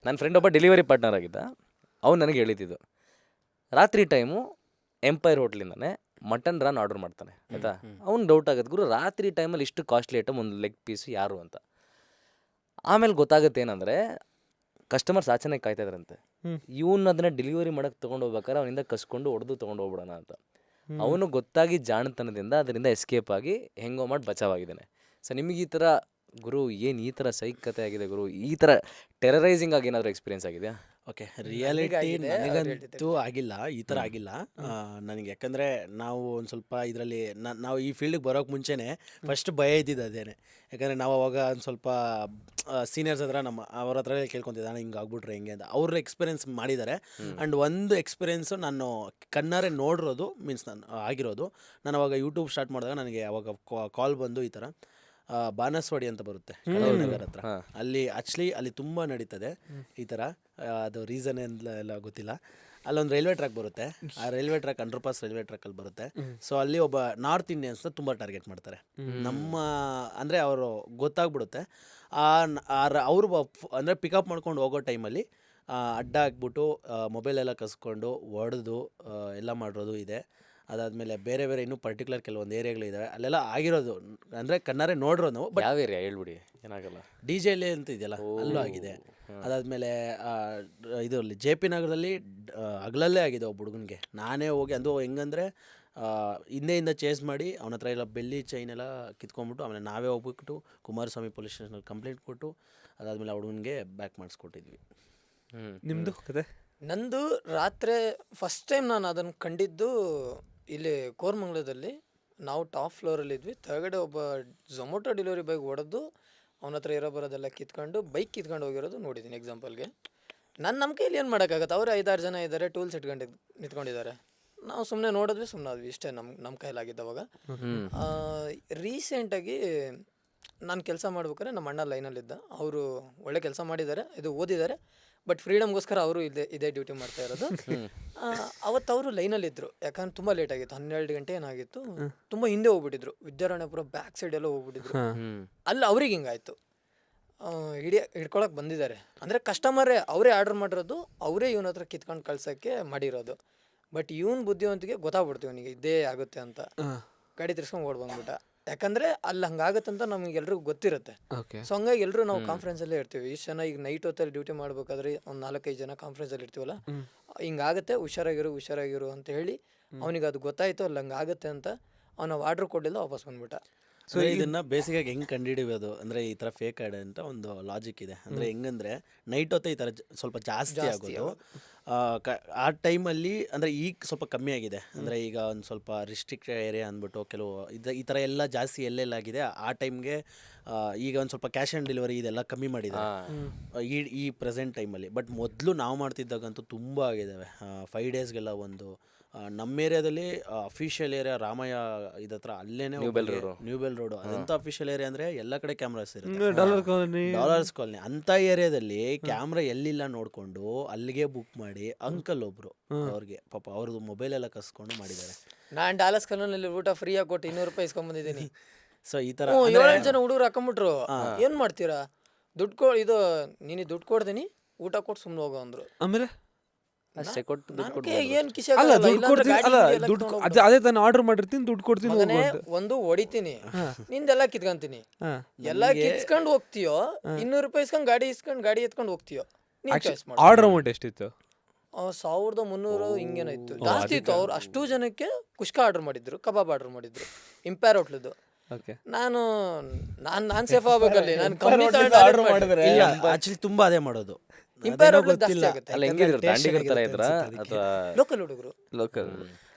ನನ್ನ ಫ್ರೆಂಡ್ ಒಬ್ಬ delivery partner ಆಗಿದ್ದ. ಅವ್ನು ನನಗೆ ಹೇಳಿದ್ದು ರಾತ್ರಿ ಟೈಮು ಎಂಪೈರ್ ಹೋಟ್ಲಿಂದನೇ ಮಟನ್ ರಾನ್ ಆರ್ಡರ್ ಮಾಡ್ತಾನೆ ಆಯಿತಾ. ಅವ್ನು ಡೌಟ್ ಆಗುತ್ತೆ, ಗುರು ರಾತ್ರಿ ಟೈಮಲ್ಲಿ ಇಷ್ಟು ಕಾಸ್ಟ್ಲಿ ಐಟಮ್ ಒಂದು ಲೆಗ್ ಪೀಸ್ ಯಾರು ಅಂತ. ಆಮೇಲೆ ಗೊತ್ತಾಗುತ್ತೆ ಏನಂದರೆ ಕಸ್ಟಮರ್ಸ್ ಆಚೆನೆ ಕಾಯ್ತಾ ಇದ್ರಂತೆ. ಇವನು ಅದನ್ನ ಡೆಲಿವರಿ ಮಾಡೋಕ್ಕೆ ತೊಗೊಂಡು ಹೋಗ್ಬೇಕಾದ್ರೆ ಅವನಿಂದ ಕಸ್ಕೊಂಡು ಹೊಡೆದು ತೊಗೊಂಡು ಹೋಗ್ಬಿಡೋಣ ಅಂತ. ಅವನು ಗೊತ್ತಾಗಿ ಜಾಣತನದಿಂದ ಅದರಿಂದ ಎಸ್ಕೇಪ್ ಆಗಿ ಹೆಂಗೋ ಮಾಡಿ ಬಚಾವಾಗಿದ್ದಾನೆ. ಸೊ ನಿಮಗೆ ಈ ಥರ ಗುರು ಏನು ಈ ಥರ ಸೈಕತೆ ಆಗಿದೆ ಗುರು, ಈ ಥರ ಟೆರರೈಸಿಂಗ್ ಆಗಿ ಏನಾದರೂ ಎಕ್ಸ್ಪೀರಿಯನ್ಸ್ ಆಗಿದೆಯಾ? ಓಕೆ, ರಿಯಾಲಿಟಿ ನನಗಂತೂ ಆಗಿಲ್ಲ, ಈ ಥರ ಆಗಿಲ್ಲ ನನಗೆ. ಯಾಕಂದರೆ ನಾವು ಒಂದು ಸ್ವಲ್ಪ ಇದರಲ್ಲಿ ನಾವು ಈ ಫೀಲ್ಡಿಗೆ ಬರೋಕ್ಕೆ ಮುಂಚೆನೇ ಫಸ್ಟ್ ಭಯ ಇದ್ದಿದ್ದು ಅದೇನೆ. ಯಾಕಂದರೆ ನಾವು ಅವಾಗ ಒಂದು ಸ್ವಲ್ಪ ಸೀನಿಯರ್ಸ್ ಹತ್ರ ಅವ್ರ ಹತ್ರ ಕೇಳ್ಕೊತಿದ್ದೆ, ನಾನು ಹಿಂಗೆ ಆಗ್ಬಿಟ್ರೆ ಹೆಂಗೆ ಅಂತ. ಅವ್ರ ಎಕ್ಸ್ಪೀರಿಯೆನ್ಸ್ ಮಾಡಿದ್ದಾರೆ. ಆ್ಯಂಡ್ ಒಂದು ಎಕ್ಸ್ಪೀರಿಯೆನ್ಸು ನಾನು ಕಣ್ಣಾರೆ ನೋಡಿರೋದು, ಮೀನ್ಸ್ ನಾನು ಆಗಿರೋದು. ನಾನು ಅವಾಗ ಯೂಟ್ಯೂಬ್ ಸ್ಟಾರ್ಟ್ ಮಾಡಿದಾಗ ನನಗೆ ಅವಾಗ ಕಾಲ್ ಬಂದು ಈ ಥರ ಬಾನಸವಾಡಿ ಅಂತ ಬರುತ್ತೆ ನಗರ ಹತ್ರ, ಅಲ್ಲಿ ತುಂಬ ನಡೀತದೆ ಈ ಥರ. ಅದು ರೀಸನ್ ಎಲ್ಲ ಗೊತ್ತಿಲ್ಲ. ಅಲ್ಲೊಂದು ರೈಲ್ವೆ ಟ್ರ್ಯಾಕ್ ಬರುತ್ತೆ, ಆ ರೈಲ್ವೆ ಟ್ರ್ಯಾಕ್ ಅಂಡರ್ಪಾಸ್ ರೈಲ್ವೆ ಟ್ರ್ಯಾಕಲ್ಲಿ ಬರುತ್ತೆ. ಸೊ ಅಲ್ಲಿ ಒಬ್ಬ ನಾರ್ತ್ ಇಂಡಿಯನ್ಸ್ನ ತುಂಬ ಟಾರ್ಗೆಟ್ ಮಾಡ್ತಾರೆ. ನಮ್ಮ ಅಂದರೆ ಅವರು ಗೊತ್ತಾಗ್ಬಿಡುತ್ತೆ. ಅವರು ಅಂದರೆ ಪಿಕಪ್ ಮಾಡ್ಕೊಂಡು ಹೋಗೋ ಟೈಮಲ್ಲಿ ಅಡ್ಡ ಹಾಕ್ಬಿಟ್ಟು ಮೊಬೈಲೆಲ್ಲ ಕಸ್ಕೊಂಡು ಹೊಡೆದು ಎಲ್ಲ ಮಾಡಿರೋದು ಇದೆ. ಅದಾದಮೇಲೆ ಬೇರೆ ಬೇರೆ ಇನ್ನೂ ಪರ್ಟಿಕ್ಯುಲರ್ ಕೆಲವೊಂದು ಏರಿಯಾಗಳಿದ್ದಾವೆ, ಅಲ್ಲೆಲ್ಲ ಆಗಿರೋದು. ಅಂದರೆ ಕಣ್ಣಾರೆ ನೋಡಿರೋದು ನಾವು. ಬಟ್ ಯಾವ ಏರಿಯಾ ಹೇಳ್ಬಿಡಿ, ಏನಾಗಲ್ಲ. DJL ಅಂತ ಇದೆಯಲ್ಲ, ಅಲ್ಲೂ ಆಗಿದೆ. ಅದಾದಮೇಲೆ ಇದರಲ್ಲಿ JP ನಗರದಲ್ಲಿ ಹಗಲಲ್ಲೇ ಆಗಿದೆ ಒಬ್ಬ ಹುಡುಗನಿಗೆ. ನಾನೇ ಹೋಗಿ ಅದು ಹೆಂಗಂದರೆ ಹಿಂದೆಯಿಂದ ಚೇಸ್ ಮಾಡಿ ಅವನ ಹತ್ರ ಎಲ್ಲ ಬೆಳ್ಳಿ ಚೈನ್ ಎಲ್ಲ ಕಿತ್ಕೊಂಡ್ಬಿಟ್ಟು ಆಮೇಲೆ ನಾವೇ ಹೋಗ್ಬಿಟ್ಟು ಕುಮಾರಸ್ವಾಮಿ ಪೊಲೀಸ್ ಸ್ಟೇಷನಲ್ಲಿ ಕಂಪ್ಲೇಂಟ್ ಕೊಟ್ಟು ಅದಾದಮೇಲೆ ಆ ಹುಡುಗನಿಗೆ ಬ್ಯಾಕ್ ಮಾಡಿಸ್ಕೊಟ್ಟಿದ್ವಿ. ನಿಮ್ಮದು ಕತೆ? ನಂದು ರಾತ್ರಿ ಫಸ್ಟ್ ಟೈಮ್ ನಾನು ಅದನ್ನು ಕಂಡಿದ್ದು ಇಲ್ಲಿ ಕೋರಮಂಗಲದಲ್ಲಿ. ನಾವು ಟಾಪ್ ಫ್ಲೋರಲ್ಲಿದ್ವಿ, ಕೆಳಗಡೆ ಒಬ್ಬ ಝೊಮೊಟೊ ಡೆಲಿವರಿ ಬಾಯ್ಗೆ ಹೊಡೆದು ಅವನ ಹತ್ರ ಇರೋ ಬರೋದೆಲ್ಲ ಕಿತ್ಕೊಂಡು ಬೈಕ್ ಕಿತ್ಕೊಂಡು ಹೋಗಿರೋದು ನೋಡಿದ್ದೀನಿ ಎಕ್ಸಾಂಪಲ್ಗೆ. ನಮ್ಮ ಕೈಲಿ ಏನು ಮಾಡೋಕ್ಕಾಗತ್ತೆ? ಅವರೇ 5-6 ಜನ ಇದ್ದಾರೆ, ಟೂಲ್ಸ್ ಇಟ್ಕೊಂಡು ನಿಂತ್ಕೊಂಡಿದ್ದಾರೆ. ನಾವು ಸುಮ್ಮನೆ ನೋಡಿದ್ವಿ, ಸುಮ್ಮನೆ ಆದ್ವಿ, ಇಷ್ಟೇ ನಮ್ಮ ಕೈಲಾಗಿದ್ದವಾಗ. ರೀಸೆಂಟಾಗಿ ನಾನು ಕೆಲಸ ಮಾಡ್ಬೇಕಾದ್ರೆ ನಮ್ಮ ಅಣ್ಣ ಲೈನಲ್ಲಿದ್ದ. ಅವರು ಒಳ್ಳೆ ಕೆಲಸ ಮಾಡಿದ್ದಾರೆ, ಇದು ಓದಿದ್ದಾರೆ, ಬಟ್ ಫ್ರೀಡಮ್ಗೋಸ್ಕರ ಅವರು ಇದೇ ಡ್ಯೂಟಿ ಮಾಡ್ತಾ ಇರೋದು. ಅವತ್ತು ಅವರು ಲೈನಲ್ಲಿದ್ದರು, ಯಾಕಂದ್ರೆ ತುಂಬ ಲೇಟ್ ಆಗಿತ್ತು, 12 ಗಂಟೆ ಏನಾಗಿತ್ತು. ತುಂಬ ಹಿಂದೆ ಹೋಗ್ಬಿಟ್ಟಿದ್ರು, ವಿದ್ಯಾರಣ್ಯಪುರ ಬ್ಯಾಕ್ ಸೈಡ್ ಎಲ್ಲ ಹೋಗ್ಬಿಟ್ಟಿದ್ರು. ಅಲ್ಲಿ ಅವ್ರಿಗೆ ಹಿಂಗಾಯ್ತು, ಹಿಡ್ಕೊಳಕ್ಕೆ ಬಂದಿದ್ದಾರೆ. ಅಂದರೆ ಕಸ್ಟಮರೇ ಅವರೇ ಆರ್ಡರ್ ಮಾಡಿರೋದು, ಅವರೇ ಇವನ ಹತ್ರ ಕಿತ್ಕೊಂಡು ಕಳ್ಸೋಕ್ಕೆ ಮಾಡಿರೋದು. ಬಟ್ ಇವನ್ ಬುದ್ಧಿವಂತಿಗೆ ಗೊತ್ತಾಗ್ಬಿಡ್ತು ಇವನಿಗೆ ಇದೇ ಆಗುತ್ತೆ ಅಂತ. ಗಾಡಿ ತಿರ್ಸ್ಕೊಂಡು ಓಡ್ ಬಂದ್ಬಿಟ್ಟ. ಯಾಕಂದರೆ ಅಲ್ಲಿ ಹಂಗಾಗತ್ತೆ ಅಂತ ನಮಗೆಲ್ರಿಗೂ ಗೊತ್ತಿರುತ್ತೆ. ಸೊ ಹಂಗಾಗಿ ಎಲ್ಲರೂ ನಾವು ಕಾನ್ಫರೆನ್ಸಲ್ಲೇ ಇರ್ತೀವಿ. ಇಷ್ಟು ಜನ ಈಗ ನೈಟ್ ಹೊತ್ತಲ್ಲಿ ಡ್ಯೂಟಿ ಮಾಡ್ಬೇಕಾದ್ರೆ ಒಂದು 4-5 ಜನ ಕಾನ್ಫರೆನ್ಸಲ್ಲಿ ಇರ್ತೀವಲ್ಲ, ಹಿಂಗಾಗುತ್ತೆ ಹುಷಾರಾಗಿರು ಅಂತ ಹೇಳಿ ಅವನಿಗೆ ಅದು ಗೊತ್ತಾಯಿತು ಅಲ್ಲಿ ಹಂಗಾಗುತ್ತೆ ಅಂತ. ಅವನು ಆರ್ಡ್ರ್ ಕೊಡಲಿಲ್ಲ, ವಾಪಸ್ ಬಂದ್ಬಿಟ್ಟ. ಸೊ ಇದನ್ನು ಬೇಸಿಗಾಗಿ ಹೆಂಗೆ ಕಂಡುಹಿಡಿಯೋದು ಅಂದರೆ ಈ ಥರ ಫೇಕ್ ಆ್ಯಡ್ ಅಂತ ಒಂದು ಲಾಜಿಕ್ ಇದೆ. ಅಂದರೆ ಹೆಂಗಂದರೆ ನೈಟ್ ಹೊತ್ತು ಈ ಥರ ಸ್ವಲ್ಪ ಜಾಸ್ತಿ ಆಗೋದು. ಆ ಟೈಮಲ್ಲಿ ಅಂದರೆ ಈಗ ಸ್ವಲ್ಪ ಕಮ್ಮಿ ಆಗಿದೆ. ಅಂದರೆ ಈಗ ಒಂದು ಸ್ವಲ್ಪ ರಿಸ್ಟ್ರಿಕ್ಟೆಡ್ ಏರಿಯಾ ಅಂದ್ಬಿಟ್ಟು ಕೆಲವು ಈ ಥರ ಎಲ್ಲ ಜಾಸ್ತಿ ಎಲ್ಲೆಲ್ಲಾಗಿದೆ. ಆ ಟೈಮ್ಗೆ ಈಗ ಒಂದು ಸ್ವಲ್ಪ ಕ್ಯಾಶ್ ಆನ್ ಡೆಲಿವರಿ ಇದೆಲ್ಲ ಕಮ್ಮಿ ಮಾಡಿದ್ದಾರೆ ಈ ಪ್ರೆಸೆಂಟ್ ಟೈಮಲ್ಲಿ. ಬಟ್ ಮೊದಲು ನಾವು ಮಾಡ್ತಿದ್ದಾಗಂತೂ ತುಂಬ ಆಗಿದ್ದಾವೆ. 5 ಡೇಸ್ಗೆಲ್ಲ ಒಂದು ನಮ್ಮ ಏರಿಯಾದಲ್ಲಿ ಅಫಿಷಿಯಲ್ ಏರಿಯಾ ರಾಮಯ್ಯ ಇದತ್ರ ಅಲ್ಲೇನೆ ನ್ಯೂ ಬೆಲ್ ರೋಡು ಅದಂತ ಅಫಿಷಿಯಲ್ ಏರಿಯಾ ಅಂದರೆ ಎಲ್ಲ ಕಡೆ ಕ್ಯಾಮ್ರಾಸ್ ಇರುತ್ತೆ. ಡಾಲರ್ಸ್ ಕಾಲನಿ ಅಂಥ ಏರಿಯಾದಲ್ಲಿ ಕ್ಯಾಮ್ರಾ ಎಲ್ಲಿಲ್ಲ ನೋಡಿಕೊಂಡು ಅಲ್ಲಿಗೆ ಬುಕ್ ಮಾಡಿ ಅಂಕಲ್ ಒಬ್ರು ಅವ್ರಿಗೆ ಪಾಪ ಅವ್ರದ್ದು ಮೊಬೈಲ್ ಎಲ್ಲ ಕಸ್ಕೊಂಡು ಮಾಡಿದ್ದಾರೆ. ನಾನು ಡಾಲರ್ಸ್ ಕಾಲೋನಿಯಲ್ಲಿ ಊಟ ಫ್ರೀಯಾಗಿ ಕೊಟ್ಟು 200 ರೂಪಾಯಿ ಇಸ್ಕೊಂಡ್ಬಂದಿದ್ದೀನಿ. ಸೊ ಈ ಥರ 7 ಜನ ಹುಡುಗರು ಹಾಕೊಂಬಿಟ್ರು. ಏನು ಮಾಡ್ತೀರಾ, ನೀನು ದುಡ್ಡು ಕೊಡ್ತೀನಿ, ಊಟ ಕೊಟ್ಟು ಸುಮ್ಮನೆ ಹೋಗೋ ಅಂದ್ರು. ಆಮೇಲೆ ಅಷ್ಟೇ ಕೊಟ್ಟು ಅದೇ ತಾನು ಆರ್ಡರ್ ಮಾಡಿರ್ತೀನಿ, ದುಡ್ಡು ಕೊಡ್ತೀನಿ, ಒಂದು ಹೊಡಿತೀನಿ, ನಿಂದೆಲ್ಲ ಕಿತ್ಕೊಂತೀನಿ. ಎಲ್ಲ ಕಿತ್ಕೊಂಡು ಹೋಗ್ತೀಯೋ, 200 ರೂಪಾಯಿ ಇಸ್ಕೊಂಡು ಗಾಡಿ ಎತ್ಕೊಂಡು ಹೋಗ್ತೀಯೋ. ಆರ್ಡರ್ ಅಮೌಂಟ್ ಎಷ್ಟಿತ್ತು? 1300 ಹಿಂಗೇನೋ ಇತ್ತು, ಜಾಸ್ತಿ ಇತ್ತು. ಅವ್ರು ಅಷ್ಟು ಜನಕ್ಕೆ ಕುಷ್ಕ ಆರ್ಡರ್ ಮಾಡಿದ್ರು, ಕಬಾಬ್ ಆರ್ಡರ್ ಮಾಡಿದ್ರು ಇಂಪೈರ್ ಹೋಟ್ಲದ್ದು. ನಾನು ಸೇಫ್ ಆಗ್ಬೇಕಲ್ಲಿ, ನಾನು ಕಮ್ಮಿ ಆರ್ಡರ್ ಮಾಡಿದ್ರೆ ಆಕ್ಚುಲಿ ತುಂಬ ಅದೇ ಮಾಡೋದು. ಗೊತ್ತಿಲ್ಲ ಲೋಕಲ್ ಹುಡುಗರು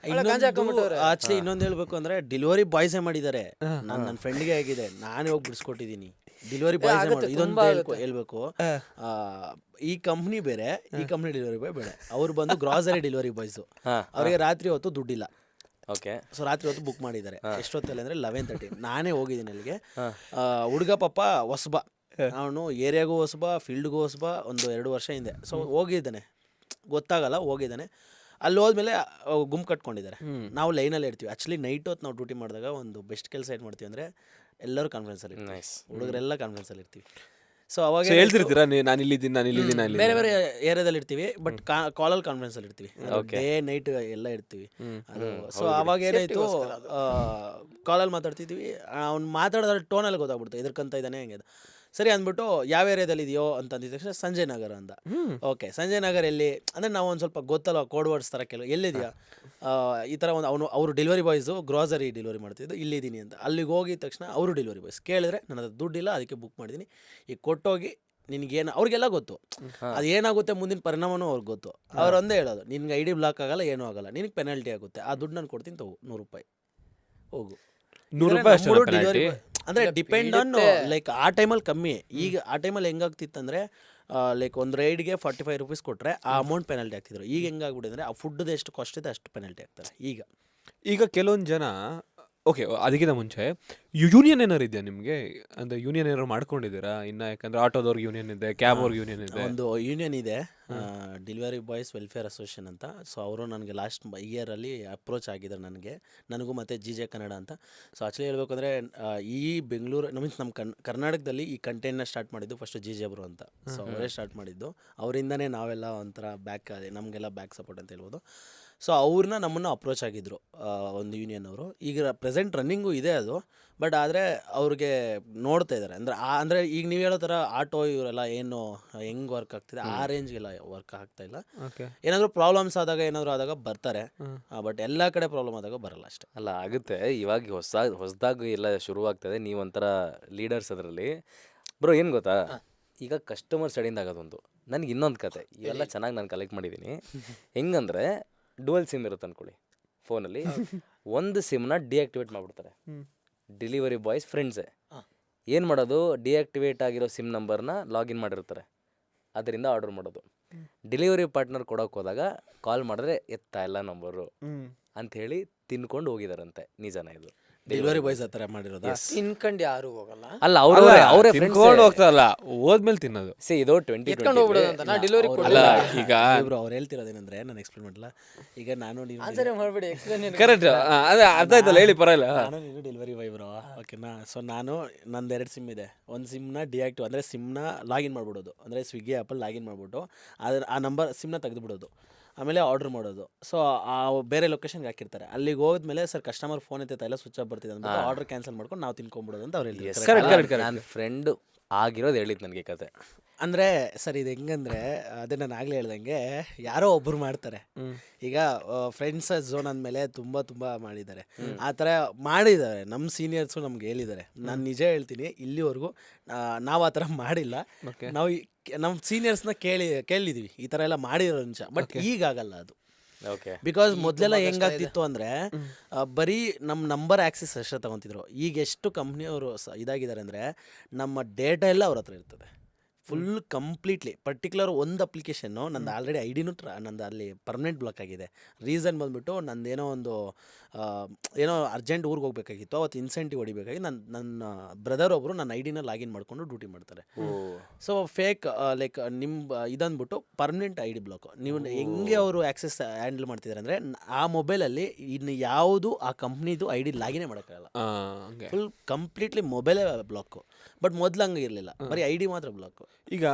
ಆಕ್ಚುಲಿ ಇನ್ನೊಂದು ಹೇಳ್ಬೇಕು ಅಂದ್ರೆ ಡೆಲಿವರಿ ಬಾಯ್ಸೇ ಮಾಡಿದ್ದಾರೆ. ನನ್ನ ಫ್ರೆಂಡ್ಗೆ ಆಗಿದೆ, ನಾನೇ ಹೋಗಿ ಬಿಡಿಸ್ಕೊಟ್ಟಿದ್ದೀನಿ. ಡೆಲಿವರಿ ಬಾಯ್ಸೇ ಮಾಡಿ ಇದೊಂದು ಹೇಳ್ಬೇಕು. ಈ ಕಂಪ್ನಿ ಬೇರೆ, ಈ ಕಂಪ್ನಿ ಡೆಲಿವರಿ ಬಾಯ್ ಬೇರೆ. ಅವ್ರು ಬಂದು ಗ್ರಾಸರಿ ಡೆಲಿವರಿ ಬಾಯ್ಸು. ಅವರಿಗೆ ರಾತ್ರಿ ಹೊತ್ತು ದುಡ್ಡಿಲ್ಲ. ಸೊ ರಾತ್ರಿ ಹೊತ್ತು ಬುಕ್ ಮಾಡಿದ್ದಾರೆ. ಎಷ್ಟೊತ್ತಲ್ಲಿ ಅಂದರೆ 11:30. ನಾನೇ ಹೋಗಿದ್ದೀನಿ ಅಲ್ಲಿಗೆ. ಹುಡುಗ ಪಾಪ ಹೊಸಬ, ಅವನು ಏರಿಯಾಗೂ ಹೊಸಬ, ಫೀಲ್ಡ್ಗೂ ಹೊಸಬ, ಒಂದು 2 ವರ್ಷ ಹಿಂದೆ. ಸೊ ಹೋಗಿದ್ದಾನೆ, ಗೊತ್ತಾಗಲ್ಲ, ಹೋಗಿದ್ದಾನೆ. ಅಲ್ಲಿ ಹೋದ್ಮೇಲೆ ಗುಂಪು ಕಟ್ಕೊಂಡಿದ್ದಾರೆ. ನಾವು ಲೈನಲ್ಲಿ ಇರ್ತೀವಿ. ಆ್ಯಕ್ಚುಲಿ ನೈಟ್ ಹೊತ್ತು ನಾವು ಡ್ಯೂಟಿ ಮಾಡಿದಾಗ ಒಂದು ಬೆಸ್ಟ್ ಕೆಲಸ ಏನು ಮಾಡ್ತೀವಿ ಅಂದರೆ ಎಲ್ಲರೂ ಕಾನ್ಫರೆನ್ಸಲ್ಲಿ ಇರ್ತೀವಿ, ಹುಡುಗರೆಲ್ಲ ಕಾನ್ಫರೆನ್ಸಲ್ಲಿ ಇರ್ತೀವಿ. ಸೊ ಅವಾಗ ಸೊ ಹೇಳ್ತಿರ್ತೀರಾ ನಾನು ಇಲ್ಲಿದ್ದೀನಿ ಬೇರೆ ಬೇರೆ ಏರಿಯಾದಲ್ಲಿ ಇರ್ತೀವಿ, ಬಟ್ ಕಾಲಲ್ಲಿ ಕಾನ್ಫರೆನ್ಸ್ ಅಲ್ಲಿ ಇರ್ತೀವಿ, ಡೇ ನೈಟ್ ಎಲ್ಲ ಇರ್ತೀವಿ. ಅದು ಸೊ ಅವಾಗ ಏನಾಯ್ತು, ಕಾಲಲ್ಲಿ ಮಾತಾಡ್ತಿದ್ವಿ, ಅವ್ನು ಮಾತಾಡೋದ್ರ ಟೋನಲ್ಲಿ ಗೊತ್ತಾಗ್ಬಿಡ್ತು ಎದ್ರಕಂತ ಇದ್ದಾನೆ ಹೆಂಗೆ. ಸರಿ ಅಂದ್ಬಿಟ್ಟು ಯಾವ ಏರಿಯಾದಲ್ಲಿ ಇದೆಯೋ ಅಂತ ಅಂದಿದ ತಕ್ಷಣ ಸಂಜಯ್ ನಗರ ಅಂದ. ಓಕೆ, ಸಂಜಯ್ ನಗರ್ ಎಲ್ಲಿ ಅಂದರೆ ನಾವು ಒಂದು ಸ್ವಲ್ಪ ಗೊತ್ತಲ್ಲ ಕೋಡ್ ವರ್ಡ್ಸ್ ಥರ ಕೆಲವು ಎಲ್ಲಿದೆಯಾ ಈ ಥರ ಒಂದು ಅವರು ಡೆಲಿವರಿ ಬಾಯ್ಸು ಗ್ರಾಸರಿ ಡೆಲಿವರಿ ಮಾಡ್ತಿದ್ದು, ಇಲ್ಲಿದ್ದೀನಿ ಅಂತ. ಅಲ್ಲಿಗೆ ಹೋಗಿದ ತಕ್ಷಣ ಅವರು ಡೆಲಿವರಿ ಬಾಯ್ಸ್ ಕೇಳಿದ್ರೆ ನನ್ನ ಹತ್ರ ದುಡ್ಡಿಲ್ಲ, ಅದಕ್ಕೆ ಬುಕ್ ಮಾಡಿದ್ದೀನಿ, ಈಗ ಕೊಟ್ಟೋಗಿ ನಿನಗೇನು, ಅವ್ರಿಗೆಲ್ಲ ಗೊತ್ತು ಅದು ಏನಾಗುತ್ತೆ ಮುಂದಿನ ಪರಿಣಾಮನೂ ಅವ್ರಿಗೆ ಗೊತ್ತು. ಅವ್ರು ಒಂದೇ ಹೇಳೋದು, ನಿನ್ಗೆ ID ಬ್ಲಾಕ್ ಆಗಲ್ಲ, ಏನೂ ಆಗಲ್ಲ, ನಿನಗೆ ಪೆನಾಲ್ಟಿ ಆಗುತ್ತೆ, ಆ ದುಡ್ಡು ನಾನು ಕೊಡ್ತೀನಿ ತಗೋ, ₹100 ಹೋಗು. ₹100 ಅಂದರೆ ಡಿಪೆಂಡ್ ಆನ್ ಲೈಕ್ ಆ ಟೈಮಲ್ಲಿ ಕಮ್ಮಿ. ಈಗ ಆ ಟೈಮಲ್ಲಿ ಹೆಂಗಾಗ್ತಿತ್ತಂದರೆ ಲೈಕ್ ಒಂದು ರೈಡ್ಗೆ ₹45 ಕೊಟ್ಟರೆ ಆ ಅಮೌಂಟ್ ಪೆನಾಲ್ಟಿ ಆಗ್ತಿದ್ರು. ಈಗ ಹೆಂಗಾಗ್ಬಿಟ್ಟಿದೆ ಅಂದರೆ ಆ ಫುಡ್ದು ಎಷ್ಟು ಕಾಸ್ಟ್ ಇದೆ ಅಷ್ಟು ಪೆನಾಲ್ಟಿ ಆಗ್ತಾರೆ ಈಗ ಕೆಲವೊಂದು ಜನ. ಓಕೆ, ಅದಕ್ಕಿಂತ ಮುಂಚೆ ಯೂನಿಯನ್ ಏನಾರು ಇದೆಯಾ ನಿಮಗೆ? ಅಂದರೆ ಯೂನಿಯನ್ ಏನಾರು ಮಾಡ್ಕೊಂಡಿದ್ದೀರಾ ಇನ್ನು? ಯಾಕಂದರೆ ಆಟೋದವ್ರಿಗೆ ಯೂನಿಯನ್ ಇದೆ, ಕ್ಯಾಬ್ ಅವ್ರಿಗೆ ಯೂನಿಯನ್ ಇದೆ. ಒಂದು ಯೂನಿಯನ್ ಇದೆ, ಡೆಲಿವರಿ ಬಾಯ್ಸ್ ವೆಲ್ಫೇರ್ ಅಸೋಸಿಯೇಷನ್ ಅಂತ. ಸೊ ಅವರು ನನಗೆ ಲಾಸ್ಟ್ ಇಯರಲ್ಲಿ ಅಪ್ರೋಚ್ ಆಗಿದ್ದಾರೆ ನನಗೂ ಮತ್ತು GJ ಕನ್ನಡ ಅಂತ. ಸೊ ಆ್ಯಕ್ಚುಲಿ ಹೇಳ್ಬೇಕಂದ್ರೆ ಈ ಬೆಂಗಳೂರು ನಮ್ಮ ಕರ್ನಾಟಕದಲ್ಲಿ ಈ ಕಂಟೆಂಟ್ನ ಸ್ಟಾರ್ಟ್ ಮಾಡಿದ್ದು ಫಸ್ಟು GJ ಅವರು ಅಂತ. ಸೊ ಅವರೇ ಸ್ಟಾರ್ಟ್ ಮಾಡಿದ್ದು, ಅವರಿಂದನೇ ನಾವೆಲ್ಲ ಒಂಥರ ನಮಗೆಲ್ಲ ಬ್ಯಾಕ್ ಸಪೋರ್ಟ್ ಅಂತ ಹೇಳ್ಬೋದು. ಸೊ ಅವ್ರನ್ನ ನಮ್ಮನ್ನು ಅಪ್ರೋಚ್ ಆಗಿದ್ದರು ಒಂದು ಯೂನಿಯನ್ ಅವರು. ಈಗ ಪ್ರೆಸೆಂಟ್ ರನ್ನಿಂಗು ಇದೆ ಅದು, ಬಟ್ ಆದರೆ ಅವ್ರಿಗೆ ನೋಡ್ತಾ ಇದ್ದಾರೆ. ಅಂದರೆ ಈಗ ನೀವು ಹೇಳೋ ಥರ ಆಟೋ ಇವರೆಲ್ಲ ಏನು ಹೆಂಗೆ ವರ್ಕ್ ಆಗ್ತಿದೆ ಆ ರೇಂಜ್ಗೆಲ್ಲ ವರ್ಕ್ ಆಗ್ತಾ ಇಲ್ಲ. ಏನಾದರೂ ಪ್ರಾಬ್ಲಮ್ಸ್ ಆದಾಗ ಆದಾಗ ಬರ್ತಾರೆ, ಬಟ್ ಎಲ್ಲ ಕಡೆ ಪ್ರಾಬ್ಲಮ್ ಆದಾಗ ಬರಲ್ಲ ಅಷ್ಟೇ. ಅಲ್ಲ, ಆಗುತ್ತೆ. ಇವಾಗ ಹೊಸದಾಗಿ ಎಲ್ಲ ಶುರುವಾಗ್ತದೆ. ನೀವೊಂಥರ ಲೀಡರ್ಸ್ ಅದರಲ್ಲಿ. ಬ್ರೋ ಏನು ಗೊತ್ತಾ, ಈಗ ಕಸ್ಟಮರ್ ಸೈಡಿಂದ ಆಗೋದೊಂದು. ನನಗೆ ಇನ್ನೊಂದು ಕತೆ, ಇವೆಲ್ಲ ಚೆನ್ನಾಗಿ ನಾನು ಕಲೆಕ್ಟ್ ಮಾಡಿದ್ದೀನಿ. ಹೆಂಗಂದರೆ ಡುವಲ್ ಸಿಮ್ ಇರುತ್ತೆ ಅಂದ್ಕೊಳ್ಳಿ ಫೋನಲ್ಲಿ, ಒಂದು ಸಿಮ್ನ ಡಿಆಕ್ಟಿವೇಟ್ ಮಾಡಿಬಿಡ್ತಾರೆ ಡೆಲಿವರಿ ಬಾಯ್ಸ್ ಫ್ರೆಂಡ್ಸೇ. ಏನು ಮಾಡೋದು, ಡಿಆಕ್ಟಿವೇಟ್ ಆಗಿರೋ ಸಿಮ್ ನಂಬರ್ನ ಲಾಗಿನ್ ಮಾಡಿರ್ತಾರೆ, ಅದರಿಂದ ಆರ್ಡರ್ ಮಾಡೋದು. ಡೆಲಿವರಿ ಪಾರ್ಟ್ನರ್ ಕೊಡೋಕೆ ಹೋದಾಗ ಕಾಲ್ ಮಾಡಿದ್ರೆ ಎತ್ತಾ ಇಲ್ಲ ನಂಬರು ಅಂಥೇಳಿ ತಿನ್ಕೊಂಡು ಹೋಗಿದಾರಂತೆ. ನಿಜಾನ ಇದು? ಡೆಲಿವರಿ ಬಾಯ್ಸ್ ಆ ಥರ ಮಾಡಿರೋದು ತಿನ್ಕಂಡು ಯಾರು ಹೋಗಲ್ಲ. ಅಲ್ಲ, ಅವರೇ ತಿನ್ಕೊಂಡು ಹೋಗ್ತಾರಲ್ಲ, ಹೋದ್ಮೇಲೆ ತಿನ್ನೋದು. ಸಿ ಇದು 20 ಎತ್ಕೊಂಡು ಹೋಗ್ಬಿಡೋದು ಅಂತ ನಾ ಡೆಲಿವರಿ ಅಲ್ಲ, ಈಗ ಅವ್ರು ಹೇಳ್ತಿರೋದೇನಂದ್ರೆ, ನಾನು ಎಕ್ಸ್ಪ್ಲೇನ್ ಮಾಡಲ್ಲ. ಈಗ ನಾನು ಆನ್ಸರೇ ಮಾಡಬೇಡಿ, ಎಕ್ಸ್ಪ್ಲೇನ್. ಕರೆಕ್ಟ್, ಅದೇ ಅರ್ಥ ಆಯ್ತಲ್ಲ, ಹೇಳಿ ಪರವಾಗಿಲ್ಲ. ನೀನು ಡೆಲಿವರಿ ಬಾಯ್ ಬ್ರೋ, ಓಕೆನಾ? ಸೊ ನಂದು 2 ಸಿಮ್ ಇದೆ. ಒಂದು ಸಿಮ್ನ ಡಿಆಕ್ಟಿವ್ ಅಂದರೆ ಸಿಮ್ನ ಲಾಗಿನ್ ಮಾಡ್ಬಿಡೋದು, ಅಂದರೆ ಸ್ವಿಗ್ಗಿ ಆ್ಯಪಲ್ಲಿ ಲಾಗಿನ್ ಮಾಡಿಬಿಟ್ಟು ಆ ನಂಬರ್ ಸಿಮ್ನ ತೆಗೆದುಬಿಡೋದು, ಆಮೇಲೆ ಆರ್ಡರ್ ಮಾಡೋದು. ಸೊ ಆ ಬೇರೆ ಲೊಕೇಶನ್ಗೆ ಹಾಕಿರ್ತಾರೆ. ಅಲ್ಲಿಗೆ ಹೋದ್ಮೇಲೆ ಸರ್ ಕಸ್ಟಮರ್ ಫೋನ್ ಎತ್ತೈತಾ ಇಲ್ಲ, ಸ್ವಿಚ್ ಆಫ್ ಬರ್ತಿದೆ ಅಂದ್ಬಿಟ್ಟು ಆರ್ಡರ್ ಕ್ಯಾನ್ಸಲ್ ಮಾಡ್ಕೊಂಡು ನಾವು ತಿನ್ಕೊಂಬಿಡೋದು ಅಂತ ಅವ್ರು ಹೇಳ್ತಾರೆ. ನನ್ನ ಫ್ರೆಂಡ್ ಆಗಿರೋದು ಹೇಳಿದ್ದು ನನಗೆ ಕತೆ. ಅಂದರೆ ಸರ್ ಇದು ಹೆಂಗಂದರೆ, ಅದೇ ನಾನು ಆಗಲೇ ಹೇಳ್ದಂಗೆ ಯಾರೋ ಒಬ್ಬರು ಮಾಡ್ತಾರೆ. ಈಗ ಫ್ರೆಂಡ್ಸ್ ಝೋನ್ ಅಂದಮೇಲೆ ತುಂಬ ಮಾಡಿದ್ದಾರೆ, ಆ ಥರ ಮಾಡಿದ್ದಾರೆ. ನಮ್ಮ ಸೀನಿಯರ್ಸು ನಮ್ಗೆ ಹೇಳಿದ್ದಾರೆ. ನಾನು ನಿಜ ಹೇಳ್ತೀನಿ, ಇಲ್ಲಿವರೆಗೂ ನಾವು ಆ ಥರ ಮಾಡಿಲ್ಲ. ನಾವು ನಮ್ಮ ಸೀನಿಯರ್ಸ್ನ ಕೇಳಿದ್ದೀವಿ ಈ ಥರ ಎಲ್ಲ ಮಾಡಿರೋ ನಿಮಿಷ, ಬಟ್ ಈಗಾಗಲ್ಲ ಅದು. ಬಿಕಾಸ್ ಮೊದಲೆಲ್ಲ ಹೆಂಗಾಗ್ತಿತ್ತು ಅಂದರೆ ಬರೀ ನಮ್ಮ ನಂಬರ್ ಆ್ಯಕ್ಸಿಸ್ ಅಷ್ಟೇ ತಗೊತಿದ್ರು. ಈಗ ಎಷ್ಟು ಕಂಪ್ನಿಯವರು ಇದಾಗಿದ್ದಾರೆ ಅಂದರೆ ನಮ್ಮ ಡೇಟಾ ಎಲ್ಲ ಅವ್ರ ಹತ್ರ ಇರ್ತದೆ ಫುಲ್ ಕಂಪ್ಲೀಟ್ಲಿ. ಪರ್ಟಿಕ್ಯುಲರ್ ಒಂದು ಅಪ್ಲಿಕೇಶನ್ನು ನಂದು ಆಲ್ರೆಡಿ ID ನಂದು ಅಲ್ಲಿ ಪರ್ಮನೆಂಟ್ ಬ್ಲಾಕ್ ಆಗಿದೆ. ರೀಸನ್ ಬಂದುಬಿಟ್ಟು ನಂದೇನೋ ಒಂದು ಏನೋ ಅರ್ಜೆಂಟ್ ಊರಿಗೆ ಹೋಗ್ಬೇಕಾಗಿತ್ತು, ಅವತ್ತು ಇನ್ಸೆಂಟಿವ್ ಹೊಡಿಬೇಕಾಗಿ ನನ್ನ ಬ್ರದರ್ ಒಬ್ಬರು ನನ್ನ ID ಲಾಗಿನ್ ಮಾಡಿಕೊಂಡು ಡ್ಯೂಟಿ ಮಾಡ್ತಾರೆ. ಸೊ ಫೇಕ್ ಲೈಕ್ ನಿಮ್ಮ ಇದಂದ್ಬಿಟ್ಟು ಪರ್ಮನೆಂಟ್ ID ಬ್ಲಾಕು. ನೀವು ಹೆಂಗೆ ಅವರು ಆ್ಯಕ್ಸೆಸ್ ಹ್ಯಾಂಡಲ್ ಮಾಡ್ತಿದ್ದಾರೆ ಅಂದರೆ, ಆ ಮೊಬೈಲಲ್ಲಿ ಇನ್ನು ಯಾವುದು ಆ ಕಂಪ್ನಿದು ID ಲಾಗಿನೇ ಮಾಡೋಕ್ಕಾಗಲ್ಲ, ಫುಲ್ ಕಂಪ್ಲೀಟ್ಲಿ ಮೊಬೈಲೇ ಬ್ಲಾಕು. ಬಟ್ ಮೊದಲು ಹಂಗೆ ಇರಲಿಲ್ಲ, ಬರೀ ID ಮಾತ್ರ ಬ್ಲಾಕು. ಈಗ